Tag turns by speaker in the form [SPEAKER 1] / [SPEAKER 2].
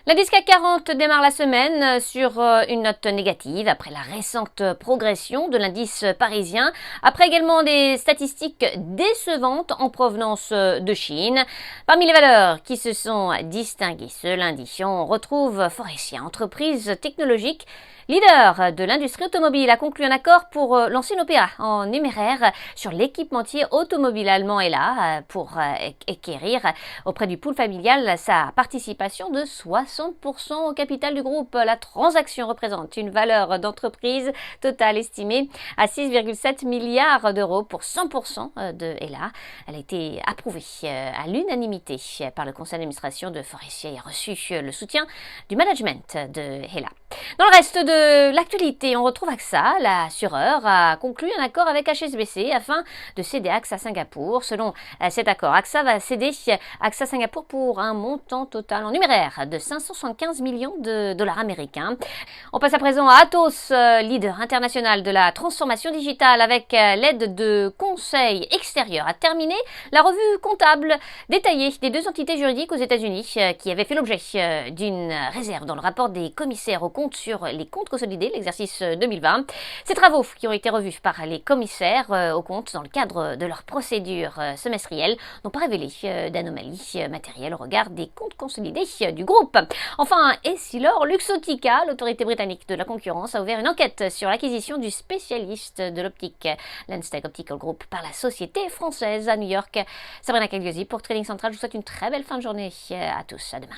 [SPEAKER 1] L'indice CAC 40 démarre la semaine sur une note négative après la récente progression de l'indice parisien, après également des statistiques décevantes en provenance de Chine. Parmi les valeurs qui se sont distinguées ce lundi, on retrouve Faurecia, entreprise technologique leader de l'industrie automobile, a conclu un accord pour lancer une OPA en numéraire sur l'équipementier automobile allemand HELLA pour acquérir auprès du pool familial sa participation de 60% au capital du groupe. La transaction représente une valeur d'entreprise totale estimée à 6,7 milliards d'euros pour 100% de HELLA. Elle a été approuvée à l'unanimité par le conseil d'administration de Faurecia et a reçu le soutien du management de HELLA. Dans le reste de l'actualité, on retrouve AXA. L'assureur a conclu un accord avec HSBC afin de céder AXA Singapour. Selon cet accord, AXA va céder AXA Singapour pour un montant total en numéraire de 575 millions de dollars américains. On passe à présent à Atos, leader international de la transformation digitale, avec l'aide de conseils extérieurs, a terminé la revue comptable détaillée des deux entités juridiques aux États-Unis qui avaient fait l'objet d'une réserve dans le rapport des commissaires aux comptes sur les comptes consolidés, l'exercice 2020. Ces travaux qui ont été revus par les commissaires aux comptes dans le cadre de leur procédure semestrielle n'ont pas révélé d'anomalies matérielles au regard des comptes consolidés du groupe. Enfin, Essilor Luxottica, l'autorité britannique de la concurrence, a ouvert une enquête sur l'acquisition du spécialiste de l'optique Lenstech Optical Group par la société française à New York. Sabrina Cagliosi pour Trading Central. Je vous souhaite une très belle fin de journée à tous. À demain.